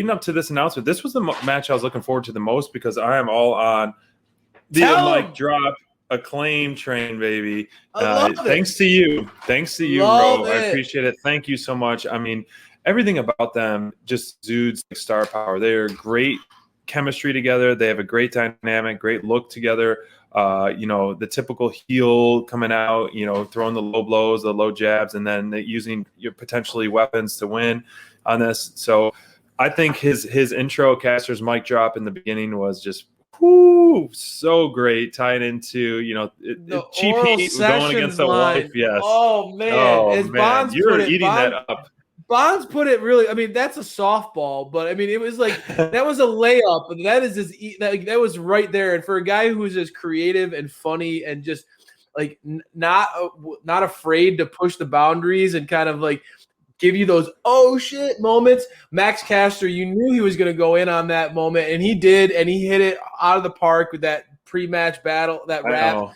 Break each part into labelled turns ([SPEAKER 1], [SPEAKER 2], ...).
[SPEAKER 1] leading up to this announcement, this was the match I was looking forward to the most because I am all on the mic drop Acclaim train, baby. Thanks to you. Thanks to you, bro. I appreciate it. Thank you so much. I mean, everything about them just exudes star power. They're great chemistry together. They have a great dynamic, great look together. The typical heel coming out, throwing the low blows, the low jabs, and then using your potentially weapons to win on this. So I think his intro, Caster's mic drop in the beginning was just so great, tied into cheap heat going against the wife. Yes.
[SPEAKER 2] Oh man, Bonds
[SPEAKER 1] you're eating that up.
[SPEAKER 2] Bonds put it really. I mean, that's a softball, but I mean, it was like that was a layup, and that is just that was right there. And for a guy who's as creative and funny and just like not afraid to push the boundaries and kind of like give you those oh shit moments, Max Caster, you knew he was going to go in on that moment, and he did, and he hit it out of the park with that pre-match battle, that rap.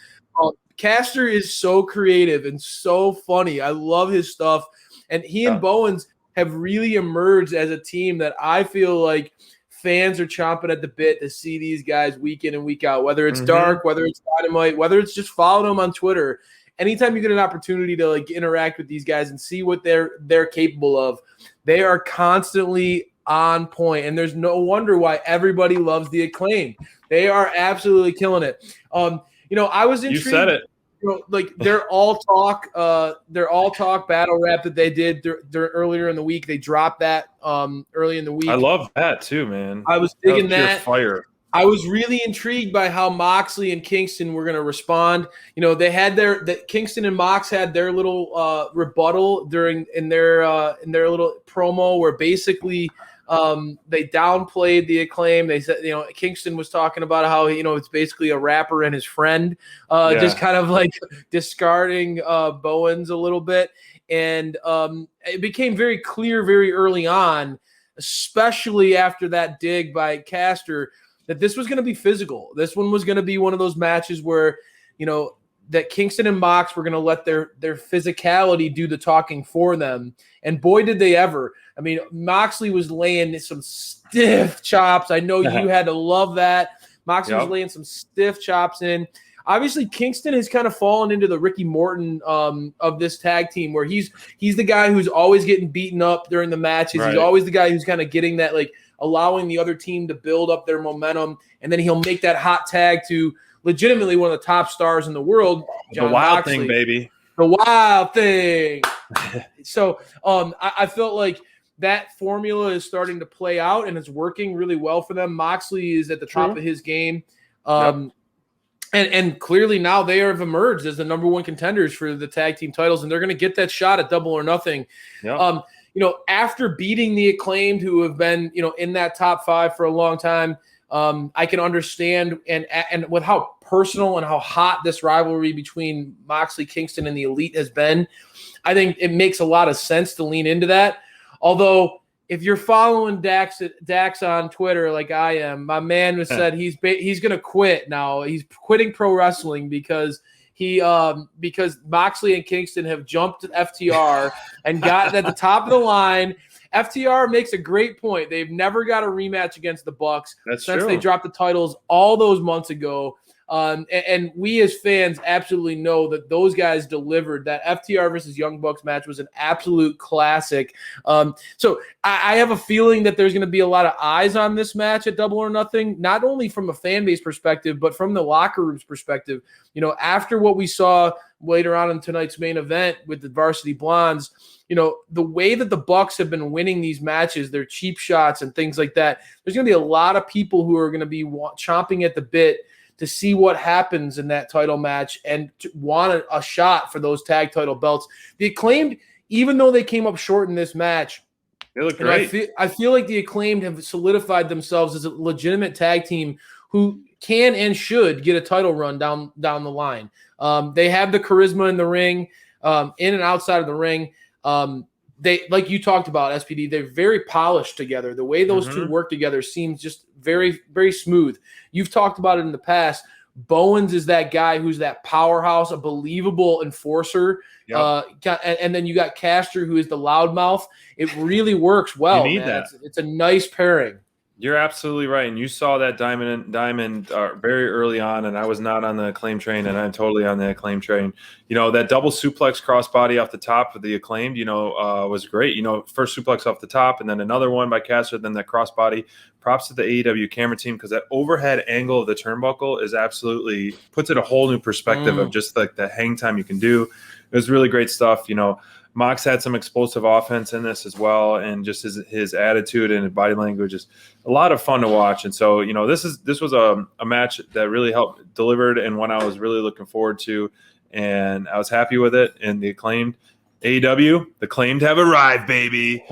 [SPEAKER 2] Caster is so creative and so funny. I love his stuff. And he and Bowens have really emerged as a team that I feel like fans are chomping at the bit to see these guys week in and week out, whether it's Dark, whether it's Dynamite, whether it's just following them on Twitter. Anytime you get an opportunity to like interact with these guys and see what they're capable of, they are constantly on point. And there's no wonder why everybody loves the Acclaim. They are absolutely killing it. I was intrigued.
[SPEAKER 1] You said it.
[SPEAKER 2] Like their all talk battle rap that they did earlier in the week. They dropped that early in the week.
[SPEAKER 1] I love that too, man.
[SPEAKER 2] I was digging that.
[SPEAKER 1] Fire.
[SPEAKER 2] I was really intrigued by how Moxley and Kingston were going to respond. They had Kingston and Mox had their little rebuttal in their little promo where basically they downplayed the Acclaim. They said, Kingston was talking about how, it's basically a rapper and his friend, just kind of like discarding Bowens a little bit. And it became very clear very early on, especially after that dig by Caster, that this was going to be physical. This one was going to be one of those matches where, that Kingston and Mox were going to let their physicality do the talking for them. And boy, did they ever. I mean, Moxley was laying some stiff chops. I know you had to love that. Moxley was laying some stiff chops in. Obviously, Kingston has kind of fallen into the Ricky Morton of this tag team where he's the guy who's always getting beaten up during the matches. Right. He's always the guy who's kind of getting that, like, allowing the other team to build up their momentum. And then he'll make that hot tag to legitimately one of the top stars in the world, Jon
[SPEAKER 1] The Wild
[SPEAKER 2] Moxley.
[SPEAKER 1] Thing, baby.
[SPEAKER 2] The Wild Thing. So I felt like that formula is starting to play out, and it's working really well for them. Moxley is at the top of his game. And clearly now they have emerged as the number one contenders for the tag team titles, and they're going to get that shot at Double or Nothing. Yep. After beating the Acclaimed, who have been, in that top five for a long time, I can understand and with how personal and how hot this rivalry between Moxley, Kingston, and the Elite has been, I think it makes a lot of sense to lean into that. Although, if you're following Dax on Twitter like I am, my man has said he's going to quit now. He's quitting pro wrestling because because Moxley and Kingston have jumped FTR and gotten at the top of the line. FTR makes a great point. They've never got a rematch against the Bucks since they dropped the titles all those months ago. And we as fans absolutely know that those guys delivered. That FTR versus Young Bucks match was an absolute classic. So I have a feeling that there's going to be a lot of eyes on this match at Double or Nothing, not only from a fan base perspective, but from the locker room's perspective. After what we saw later on in tonight's main event with the Varsity Blondes, the way that the Bucks have been winning these matches, their cheap shots and things like that, there's going to be a lot of people who are going to be chomping at the bit to see what happens in that title match and to want a shot for those tag title belts. The Acclaimed, even though they came up short in this match,
[SPEAKER 1] they look great.
[SPEAKER 2] I feel like the Acclaimed have solidified themselves as a legitimate tag team who can and should get a title run down the line. They have the charisma in the ring, in and outside of the ring. They, like you talked about, SPD, they're very polished together. The way those two work together seems just very, very smooth. You've talked about it in the past. Bowens is that guy who's that powerhouse, a believable enforcer.
[SPEAKER 1] Yep.
[SPEAKER 2] And then you got Caster, who is the loudmouth. It really works well.
[SPEAKER 1] You need
[SPEAKER 2] man.
[SPEAKER 1] that.
[SPEAKER 2] It's a nice pairing.
[SPEAKER 1] You're absolutely right, and you saw that diamond very early on, and I was not on the Acclaimed train, and I'm totally on the Acclaimed train. That double suplex crossbody off the top of the Acclaimed, was great. First suplex off the top, and then another one by Caster, then that crossbody. Props to the AEW camera team, because that overhead angle of the turnbuckle is absolutely puts it a whole new perspective of just like the hang time you can do. It was really great stuff. Mox had some explosive offense in this as well, and just his attitude and his body language is a lot of fun to watch. And so, this was a match that really helped delivered, and one I was really looking forward to, and I was happy with it. And the Acclaimed AEW, the Acclaimed have arrived, baby.